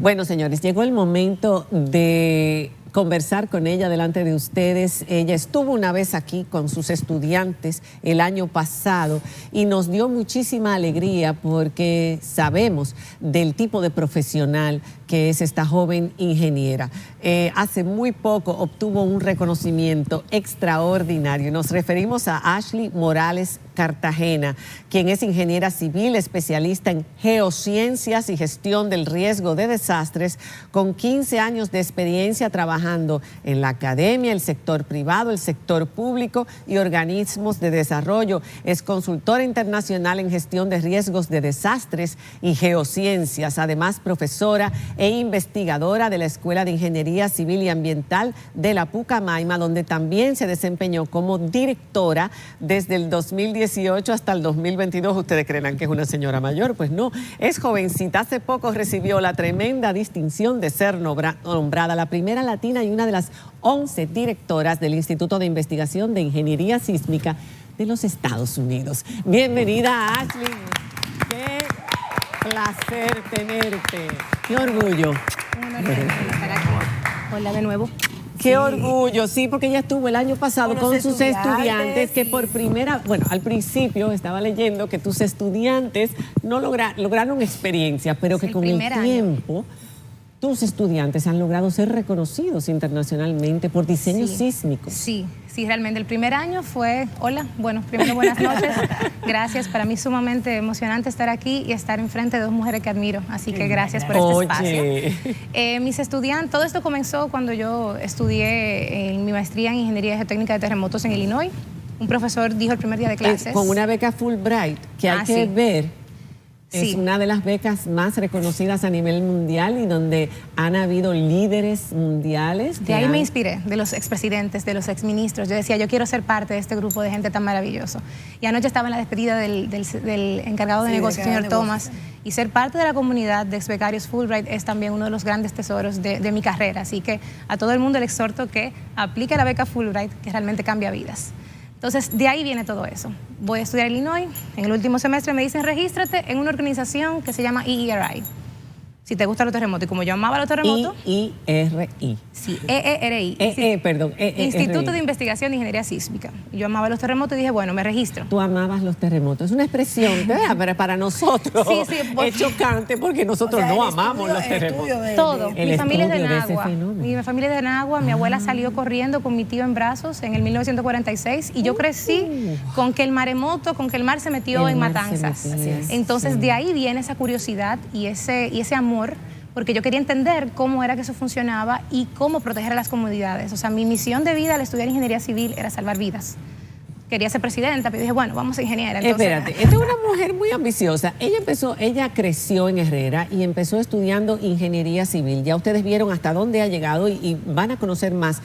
Bueno, señores, llegó el momento de conversar con ella delante de ustedes. Ella estuvo una vez aquí con sus estudiantes el año pasado y nos dio muchísima alegría porque sabemos del tipo de profesional que es esta joven ingeniera. Hace muy poco obtuvo un reconocimiento extraordinario. Nos referimos a Ashley Morales Cartagena, quien es ingeniera civil, especialista en geociencias y gestión del riesgo de desastres, con 15 años de experiencia trabajando en la academia, el sector privado, el sector público y organismos de desarrollo. Es consultora internacional en gestión de riesgos de desastres y geociencias, además profesora e investigadora de la Escuela de Ingeniería Civil y Ambiental de la Pucamaima, donde también se desempeñó como directora desde el 2018 hasta el 2022. Ustedes creerán que es una señora mayor, pues no, es jovencita. Hace poco recibió la tremenda distinción de ser nombrada la primera latina y una de las 11 directoras del Instituto de Investigación de Ingeniería Sísmica de los Estados Unidos. Bienvenida, Ashley. Qué placer tenerte. Qué orgullo. Hola de nuevo. Qué orgullo, sí, porque ella estuvo el año pasado con sus estudiantes que por primera, bueno, al principio estaba leyendo que tus estudiantes no lograron experiencia, pero que con el tiempo tus estudiantes han logrado ser reconocidos internacionalmente por diseño sísmico. Sí, realmente el primer año fue, primero buenas noches, gracias, para mí sumamente emocionante estar aquí y estar enfrente de dos mujeres que admiro, así que gracias por este espacio. Mis estudiantes, todo esto comenzó cuando yo estudié en mi maestría en Ingeniería Geotécnica de Terremotos en Illinois. Un profesor dijo el primer día de clases. Con una beca Fulbright, que hay que ver. Es una de las becas más reconocidas a nivel mundial y donde han habido líderes mundiales. De ahí me inspiré, de los expresidentes, de los exministros. Yo decía, yo quiero ser parte de este grupo de gente tan maravilloso. Y anoche estaba en la despedida del encargado de negocios, señor Thomas, y ser parte de la comunidad de exbecarios Fulbright es también uno de los grandes tesoros de mi carrera. Así que a todo el mundo le exhorto que aplique la beca Fulbright, que realmente cambia vidas. Entonces, de ahí viene todo eso. Voy a estudiar en Illinois. En el último semestre me dicen, regístrate en una organización que se llama EERI. Si te gustan los terremotos. Y como yo amaba los terremotos... EERI. Sí, EERI. Instituto de Investigación de Ingeniería Sísmica. Y yo amaba los terremotos y dije, bueno, me registro. Tú amabas los terremotos. Es una expresión, pero para nosotros es chocante porque nosotros no amamos los terremotos. Todo. Mi familia es de Nagua. Mi familia es de Nagua. Mi abuela salió corriendo con mi tío en brazos en el 1946 y yo crecí con que el maremoto, con que el mar se metió en Matanzas. Entonces, de ahí viene esa curiosidad y ese amor, porque yo quería entender cómo era que eso funcionaba y cómo proteger a las comunidades. O sea, mi misión de vida al estudiar ingeniería civil era salvar vidas. Quería ser presidenta, pero dije, bueno, vamos a ingeniera. Entonces... Espérate, esta es una mujer muy ambiciosa. Ella creció en Herrera y empezó estudiando ingeniería civil. Ya ustedes vieron hasta dónde ha llegado y van a conocer más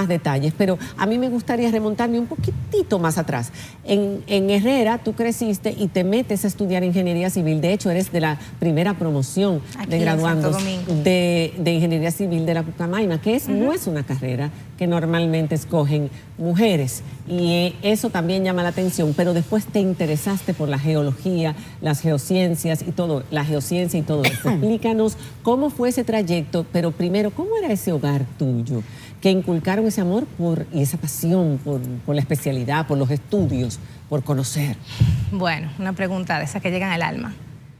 detalles. Pero a mí me gustaría remontarme un poquitito más atrás. En Herrera tú creciste y te metes a estudiar ingeniería civil. De hecho, eres de la primera promoción de graduandos de ingeniería civil de la Pucamaima, que no es una carrera que normalmente escogen mujeres. Y eso también llama la atención, pero después te interesaste por la geología, las geociencias y todo, la geociencia y todo eso. Explícanos cómo fue ese trayecto, pero primero, ¿cómo era ese hogar tuyo? Que inculcaron ese amor y esa pasión por la especialidad, por los estudios, por conocer. Bueno, una pregunta de esas que llegan al alma.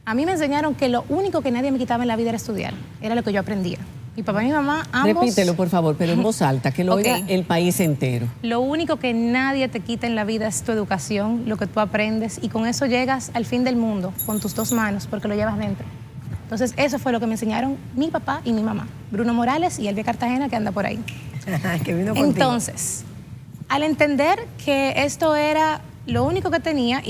A mí me enseñaron que lo único que nadie me quitaba en la vida era estudiar, era lo que yo aprendía. Mi papá y mi mamá, ambos... Repítelo, por favor, pero en voz alta, que lo oiga el país entero. Lo único que nadie te quita en la vida es tu educación, lo que tú aprendes, y con eso llegas al fin del mundo, con tus dos manos, porque lo llevas dentro. Entonces, eso fue lo que me enseñaron mi papá y mi mamá, Bruno Morales y Elvia Cartagena, que anda por ahí. Que vino contigo. Entonces, al entender que esto era lo único que tenía,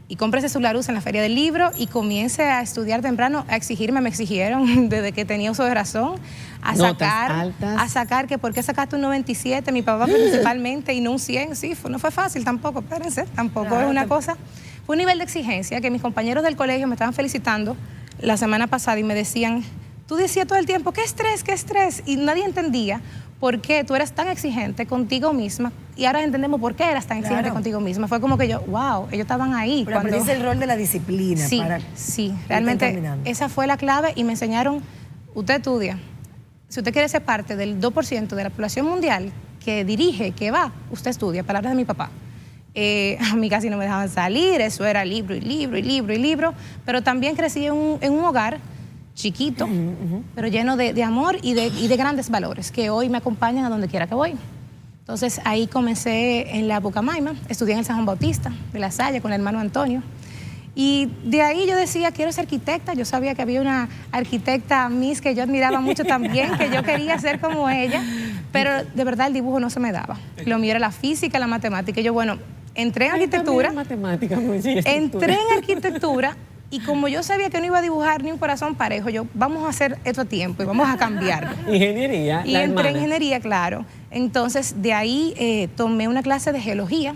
y compré ese celular en la Feria del Libro y comience a estudiar temprano, me exigieron desde que tenía uso de razón, a sacar que por qué sacaste un 97, mi papá principalmente, y no un 100, no fue fácil tampoco, espérense, tampoco es una cosa. Fue un nivel de exigencia que mis compañeros del colegio me estaban felicitando la semana pasada y me decían, tú decías todo el tiempo, qué estrés, y nadie entendía por qué tú eras tan exigente contigo misma y ahora entendemos por qué eras tan exigente contigo misma. Fue como que yo, wow, ellos estaban ahí. Pero aprendiste el rol de la disciplina. Sí, realmente esa fue la clave y me enseñaron usted estudia. Si usted quiere ser parte del 2% de la población mundial que dirige, que va, usted estudia. Palabras de mi papá. A mí casi no me dejaban salir, eso era libro y libro y libro y libro, pero también crecí en un hogar chiquito, pero lleno de amor y de grandes valores que hoy me acompañan a donde quiera que voy. Entonces ahí comencé en la Pucamaima, estudié en el San Juan Bautista de La Salle con el hermano Antonio. Y de ahí yo decía, quiero ser arquitecta. Yo sabía que había una arquitecta Miss que yo admiraba mucho también, que yo quería ser como ella, pero de verdad el dibujo no se me daba. Lo mío era la física, la matemática. Y yo, bueno, entré en arquitectura. Entré en arquitectura y como yo sabía que no iba a dibujar ni un corazón parejo, yo, vamos a hacer esto a tiempo y vamos a cambiarlo. Ingeniería. Y entré en ingeniería, claro. Entonces, de ahí tomé una clase de geología.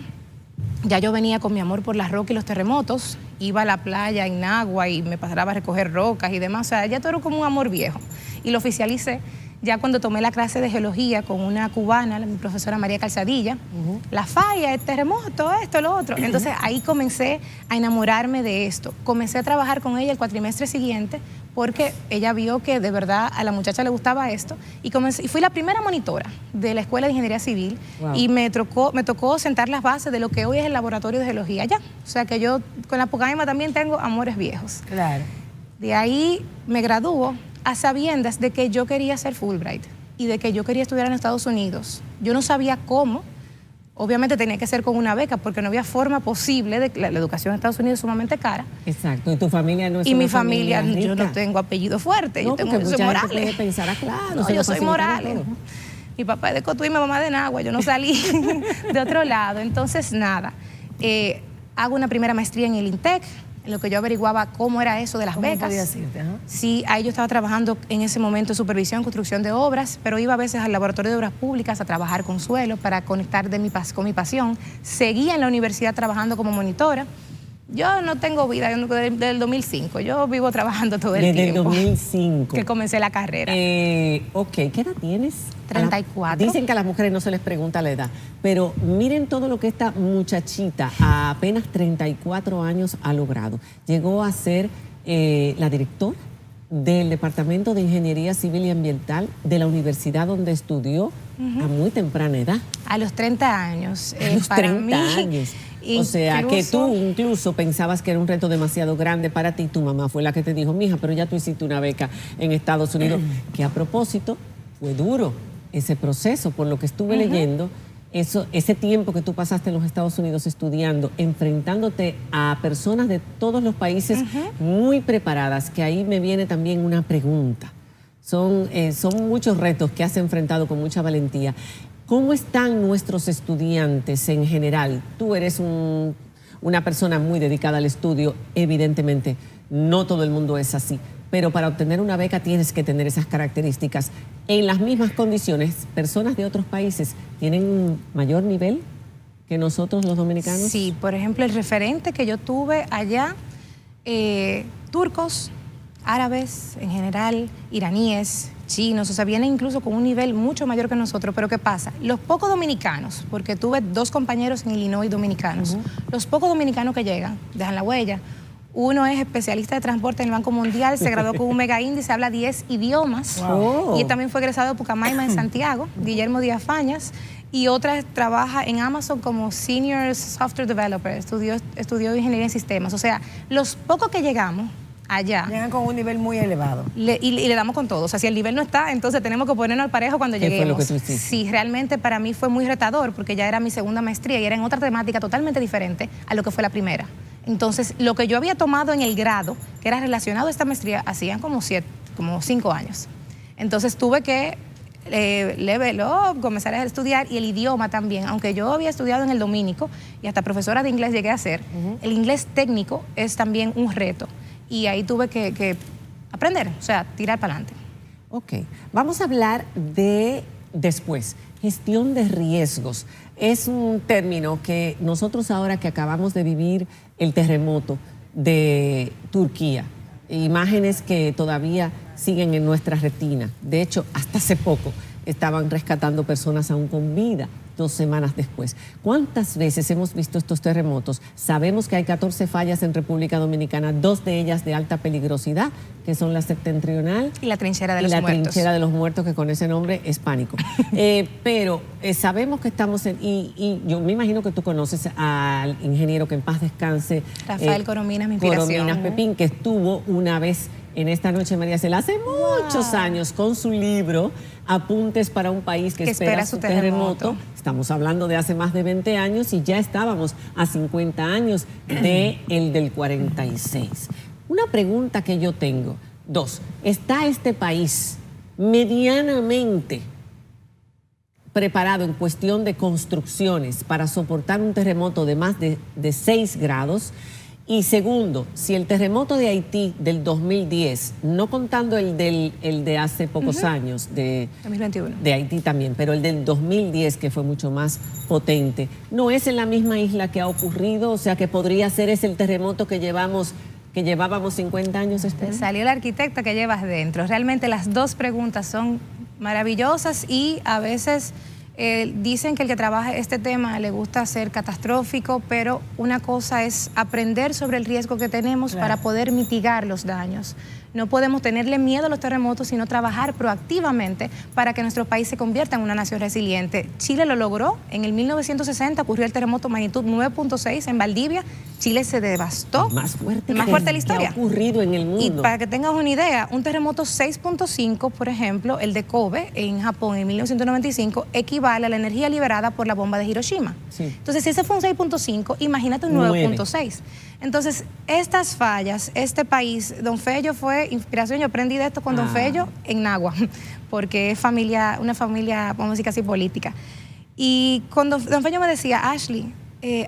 Ya yo venía con mi amor por las rocas y los terremotos. Iba a la playa en Nagua y me pasaba a recoger rocas y demás. O sea, ya todo era como un amor viejo. Y lo oficialicé ya cuando tomé la clase de geología con una cubana, mi profesora María Calzadilla. La falla, el terremoto, esto, lo otro. Entonces, ahí comencé a enamorarme de esto. Comencé a trabajar con ella el cuatrimestre siguiente porque ella vio que de verdad a la muchacha le gustaba esto y fui la primera monitora de la Escuela de Ingeniería Civil. Wow. Y me tocó sentar las bases de lo que hoy es el laboratorio de geología allá. O sea que yo con la Pucamaima también tengo amores viejos. Claro. De ahí me graduó a sabiendas de que yo quería ser Fulbright y de que yo quería estudiar en Estados Unidos. Yo no sabía cómo. Obviamente tenía que ser con una beca porque no había forma posible de la educación en Estados Unidos es sumamente cara. Exacto. ¿Y tu familia no es y una mi familia rica? Yo no tengo apellido fuerte, No, yo tengo porque soy mucha Morales. gente puede pensar, claro, no, yo soy Morales. Mi papá es de Cotuí, mi mamá de Nagua, yo no salí de otro lado. Entonces, nada, hago una primera maestría en el INTEC, en lo que yo averiguaba cómo era eso de las becas. Sí, ahí yo estaba trabajando en ese momento en supervisión, construcción de obras, pero iba a veces al laboratorio de obras públicas a trabajar con suelo para conectar con mi pasión. Seguía en la universidad trabajando como monitora. Yo no tengo vida desde el 2005, yo vivo trabajando todo el tiempo. Desde el 2005. Que comencé la carrera. Ok, ¿qué edad tienes? 34. Dicen que a las mujeres no se les pregunta la edad, pero miren todo lo que esta muchachita a apenas 34 años ha logrado. Llegó a ser la directora del Departamento de Ingeniería Civil y Ambiental de la universidad donde estudió a muy temprana edad. A los 30 años. A los 30 años. O sea, que tú incluso pensabas que era un reto demasiado grande para ti. Tu mamá fue la que te dijo, mija, pero ya tú hiciste una beca en Estados Unidos. Que a propósito, fue duro ese proceso, por lo que estuve leyendo. Ese tiempo que tú pasaste en los Estados Unidos estudiando, enfrentándote a personas de todos los países muy preparadas, que ahí me viene también una pregunta. Son muchos retos que has enfrentado con mucha valentía. ¿Cómo están nuestros estudiantes en general? Tú eres una persona muy dedicada al estudio, evidentemente no todo el mundo es así, pero para obtener una beca tienes que tener esas características. En las mismas condiciones, personas de otros países tienen un mayor nivel que nosotros los dominicanos. Sí, por ejemplo, el referente que yo tuve allá, turcos, árabes en general, iraníes, chinos, o sea, vienen incluso con un nivel mucho mayor que nosotros. Pero ¿qué pasa? Los pocos dominicanos, porque tuve 2 compañeros en Illinois dominicanos, los pocos dominicanos que llegan, dejan la huella. Uno es especialista de transporte en el Banco Mundial, se graduó con un mega índice, habla 10 idiomas. Wow. Y también fue egresado de Pucamaima en Santiago, Guillermo Díaz Fañas. Y otra trabaja en Amazon como Senior Software Developer, estudió Ingeniería en Sistemas. O sea, los pocos que llegamos allá. Llegan con un nivel muy elevado. Y le damos con todo. O sea, si el nivel no está, entonces tenemos que ponernos al parejo cuando lleguemos. ¿Qué fue lo que tú hiciste? Sí, realmente para mí fue muy retador porque ya era mi segunda maestría y era en otra temática totalmente diferente a lo que fue la primera. Entonces, lo que yo había tomado en el grado, que era relacionado a esta maestría, hacían como 5 años. Entonces, tuve que level up, comenzar a estudiar y el idioma también. Aunque yo había estudiado en el dominico y hasta profesora de inglés llegué a ser, el inglés técnico es también un reto. Y ahí tuve que aprender, o sea, tirar para adelante. Ok, vamos a hablar de después, gestión de riesgos. Es un término que nosotros ahora que acabamos de vivir el terremoto de Turquía, imágenes que todavía siguen en nuestra retina. De hecho, hasta hace poco estaban rescatando personas aún con vida 2 semanas después. ¿Cuántas veces hemos visto estos terremotos? Sabemos que hay 14 fallas en República Dominicana, 2 de ellas de alta peligrosidad, que son la septentrional y la trinchera de y los la muertos. trinchera de los muertos, que con ese nombre es pánico. Pero sabemos que estamos en... Y yo me imagino que tú conoces al ingeniero, que en paz descanse, Rafael Corominas, mi inspiración. Corominas Pepín, que estuvo una vez en esta noche María Cela hace muchos años con su libro Apuntes para un país que espera su terremoto. Estamos hablando de hace más de 20 años y ya estábamos a 50 años del 46. Una pregunta que yo tengo. 2. ¿Está este país medianamente preparado en cuestión de construcciones para soportar un terremoto de más de 6 grados? Y segundo, si el terremoto de Haití del 2010, no contando el de hace pocos años, de 2021, de Haití también, pero el del 2010, que fue mucho más potente, ¿no es en la misma isla que ha ocurrido? O sea, que podría ser ese el terremoto que llevábamos 50 años esperando. Salió la arquitecta que llevas dentro. Realmente las dos preguntas son maravillosas y a veces... dicen que el que trabaja este tema le gusta ser catastrófico, pero una cosa es aprender sobre el riesgo que tenemos para poder mitigar los daños. No podemos tenerle miedo a los terremotos, sino trabajar proactivamente para que nuestro país se convierta en una nación resiliente. Chile lo logró. En el 1960 ocurrió el terremoto magnitud 9.6 en Valdivia. Chile se devastó. El más fuerte de la historia. Que ha ocurrido en el mundo. Y para que tengas una idea, un terremoto 6.5, por ejemplo, el de Kobe en Japón en 1995, equivale a la energía liberada por la bomba de Hiroshima. Sí. Entonces, si ese fue un 6.5, imagínate un 9.6. Entonces, estas fallas, este país, Don Fello fue inspiración. Yo aprendí de esto con Don Fello en Nagua, porque es una familia, vamos a decir, casi política. Y cuando Don Fello me decía, Ashley,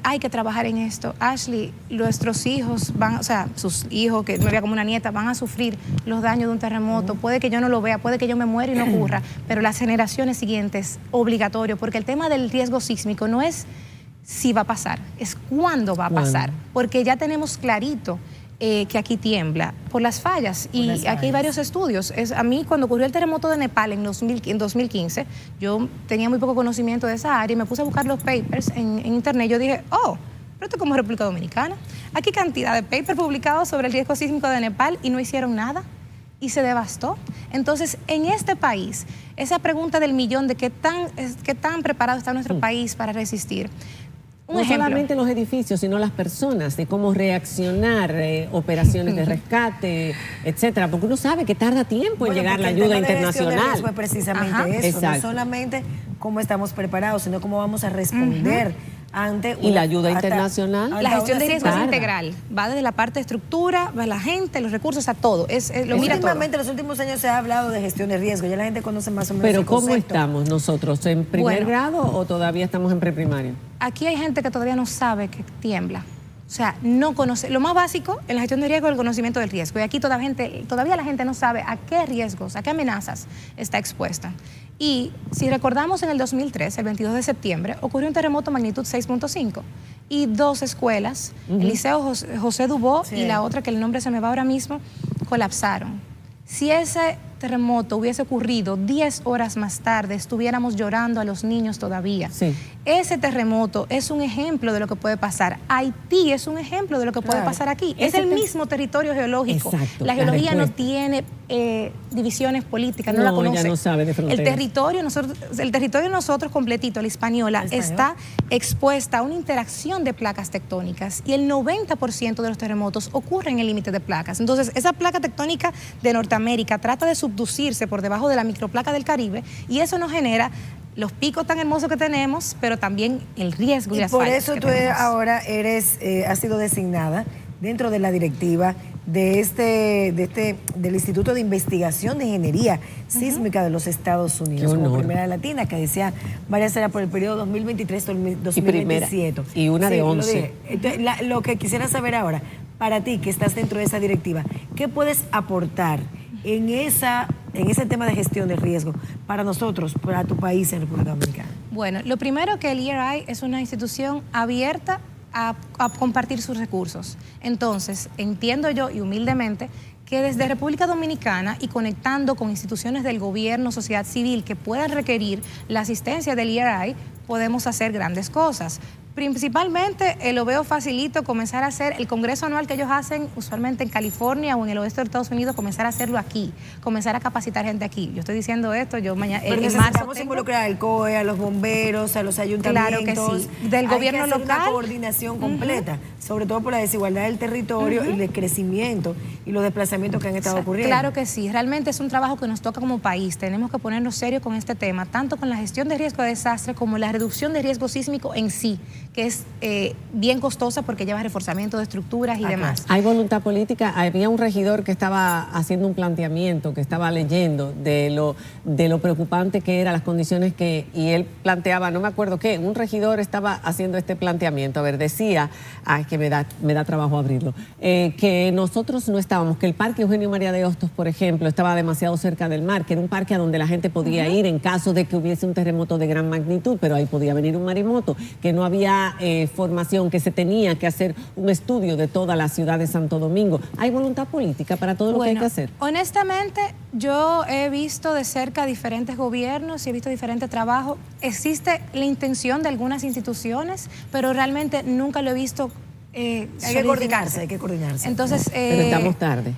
hay que trabajar en esto. Ashley, nuestros hijos sus hijos, que me veía como una nieta, van a sufrir los daños de un terremoto. Puede que yo no lo vea, puede que yo me muera y no ocurra, pero las generaciones siguientes, obligatorio, porque el tema del riesgo sísmico no es si va a pasar, es cuándo va a pasar, porque ya tenemos clarito que aquí tiembla por las fallas y aquí hay varios estudios. A mí cuando ocurrió el terremoto de Nepal en 2015, yo tenía muy poco conocimiento de esa área y me puse a buscar los papers en internet. Yo dije, pero esto es como República Dominicana. Aquí cantidad de papers publicados sobre el riesgo sísmico de Nepal y no hicieron nada y se devastó. Entonces, en este país, esa pregunta del millón de qué tan preparado está nuestro país para resistir. No solamente los edificios, sino las personas, de cómo reaccionar, operaciones de rescate, etcétera, porque uno sabe que tarda tiempo en llegar la ayuda internacional. Fue precisamente eso, no solamente cómo estamos preparados, sino cómo vamos a responder ante y la ayuda internacional. La gestión de riesgo es integral, va desde la parte de estructura, va la gente, los recursos, a todo. Últimamente, en los últimos años se ha hablado de gestión de riesgo, ya la gente conoce más o menos Pero el ¿cómo concepto. estamos nosotros? ¿En primer grado o todavía estamos en preprimario? Aquí hay gente que todavía no sabe que tiembla. O sea, no conoce. Lo más básico en la gestión de riesgo es el conocimiento del riesgo. Y aquí todavía la gente no sabe a qué riesgos, a qué amenazas está expuesta. Y si recordamos, en el 2003, el 22 de septiembre, ocurrió un terremoto magnitud 6.5 y 2 escuelas, el Liceo José Dubó y la otra, que el nombre se me va ahora mismo, colapsaron. Si ese terremoto hubiese ocurrido 10 horas más tarde, estuviéramos llorando a los niños todavía. Sí. Ese terremoto es un ejemplo de lo que puede pasar. Haití es un ejemplo de lo que puede pasar aquí. Es el mismo territorio geológico. Exacto, la geología no tiene divisiones políticas, no la conoce. Ya no sabe de fronteras. El territorio de nosotros completito, la española, está expuesta a una interacción de placas tectónicas y el 90% de los terremotos ocurren en el límite de placas. Entonces, esa placa tectónica de Norteamérica trata de subducirse por debajo de la microplaca del Caribe y eso nos genera los picos tan hermosos que tenemos, pero también el riesgo y las fallas. Por eso tú ahora has sido designada dentro de la directiva del Instituto de Investigación de Ingeniería Sísmica de los Estados Unidos, como primera latina, que decía María Cela, por el periodo 2023-2027. Y una de 11. Entonces, lo que quisiera saber ahora, para ti que estás dentro de esa directiva, ¿qué puedes aportar en ese tema de gestión de riesgo para nosotros, para tu país en República Dominicana? Bueno, lo primero, que el ERI es una institución abierta a compartir sus recursos. Entonces, entiendo yo y humildemente que desde República Dominicana y conectando con instituciones del gobierno, sociedad civil que puedan requerir la asistencia del ERI, podemos hacer grandes cosas. Principalmente lo veo facilito comenzar a hacer el congreso anual que ellos hacen usualmente en California o en el oeste de Estados Unidos, comenzar a hacerlo aquí, comenzar a capacitar gente aquí. Yo estoy diciendo esto, yo mañana Pero necesitamos involucrar al COE, a los bomberos, a los ayuntamientos. Claro que sí. Del gobierno hay que hacer local. Una coordinación completa, sobre todo por la desigualdad del territorio y el crecimiento y los desplazamientos que han estado ocurriendo. Claro que sí, realmente es un trabajo que nos toca como país. Tenemos que ponernos serios con este tema, tanto con la gestión de riesgo de desastre como la reducción de riesgo sísmico en sí, que es bien costosa porque lleva reforzamiento de estructuras y demás. Hay voluntad política. Había un regidor que estaba haciendo un planteamiento, que estaba leyendo de lo preocupante que eran las condiciones y él planteaba, no me acuerdo qué, un regidor estaba haciendo este planteamiento. A ver, decía, que me da trabajo abrirlo, que nosotros no estábamos, que el Parque Eugenio María de Hostos, por ejemplo, estaba demasiado cerca del mar, que era un parque a donde la gente podía ir en caso de que hubiese un terremoto de gran magnitud, pero ahí podía venir un maremoto, que no había formación, que se tenía que hacer un estudio de toda la ciudad de Santo Domingo. ¿Hay voluntad política para todo lo que hay que hacer? Honestamente, yo he visto de cerca diferentes gobiernos y he visto diferentes trabajos. Existe la intención de algunas instituciones, pero realmente nunca lo he visto. Hay que coordinarse. Entonces, pero estamos tarde.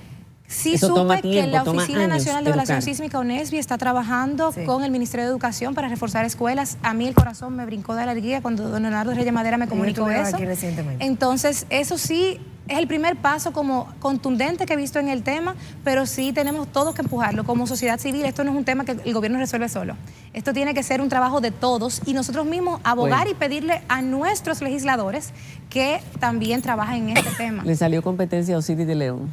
Sí, eso supe tiempo, que la Oficina Nacional de Evaluación educar. Sísmica, ONESBI, está trabajando con el Ministerio de Educación para reforzar escuelas. A mí el corazón me brincó de alegría cuando don Leonardo Reyes Madera me comunicó eso. Aquí recientemente. Entonces, eso sí es el primer paso como contundente que he visto en el tema, pero sí tenemos todos que empujarlo como sociedad civil. Esto no es un tema que el gobierno resuelve solo. Esto tiene que ser un trabajo de todos y nosotros mismos abogar y pedirle a nuestros legisladores que también trabajen en este tema. Le salió competencia a Osiris de León.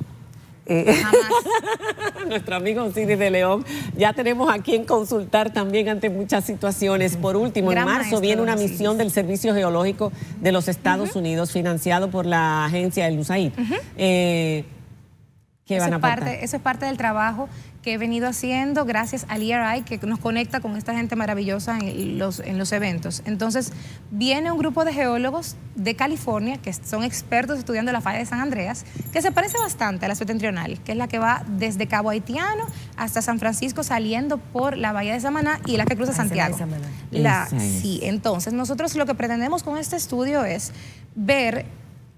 Nuestro amigo Osiris de León. Ya tenemos a quien consultar también ante muchas situaciones. Por último, en marzo viene una misión del Servicio Geológico de los Estados Unidos, financiado por la agencia del USAID. ¿Qué van a aportar? Eso es parte del trabajo que he venido haciendo gracias al ERI, que nos conecta con esta gente maravillosa en los eventos. Entonces, viene un grupo de geólogos de California, que son expertos estudiando la falla de San Andreas, que se parece bastante a la septentrional, que es la que va desde Cabo Haitiano hasta San Francisco, saliendo por la bahía de Samaná y la que cruza Santiago. Sí, entonces nosotros lo que pretendemos con este estudio es ver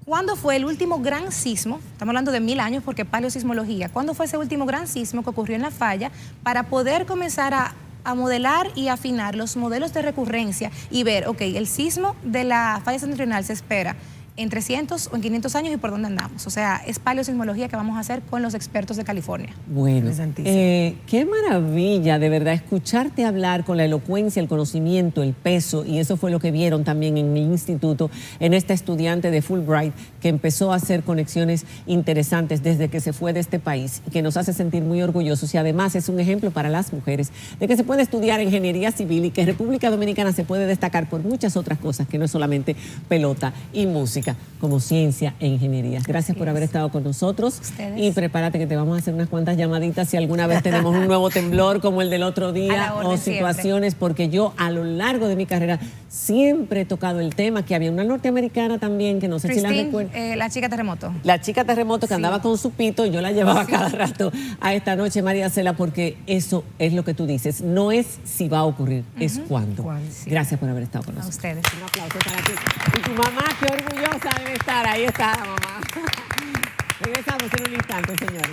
¿cuándo fue el último gran sismo? Estamos hablando de 1000 años porque paleosismología. ¿Cuándo fue ese último gran sismo que ocurrió en la falla para poder comenzar a modelar y afinar los modelos de recurrencia y ver, ok, el sismo de la falla septentrional se espera en 300 o en 500 años y por dónde andamos? O sea, es paleosismología que vamos a hacer con los expertos de California. Bueno, qué maravilla, de verdad, escucharte hablar con la elocuencia, el conocimiento, el peso, y eso fue lo que vieron también en el instituto, en esta estudiante de Fulbright que empezó a hacer conexiones interesantes desde que se fue de este país, que nos hace sentir muy orgullosos y además es un ejemplo para las mujeres de que se puede estudiar ingeniería civil y que República Dominicana se puede destacar por muchas otras cosas que no es solamente pelota y música, como ciencia e ingeniería. Gracias por haber estado con nosotros. Ustedes. Y prepárate que te vamos a hacer unas cuantas llamaditas si alguna vez tenemos un nuevo temblor como el del otro día o situaciones, porque yo a lo largo de mi carrera siempre he tocado el tema, que había una norteamericana también, que no sé si la recuerdo. La chica terremoto. La chica terremoto que andaba con su pito y yo la llevaba cada rato a esta noche, María Cela, porque eso es lo que tú dices. No es si va a ocurrir, es cuándo. Sí. Gracias por haber estado con nosotros. A ustedes. Un aplauso para ti. Y tu mamá, qué orgullosa debe estar. Ahí está la mamá. Regresamos en un instante, señores.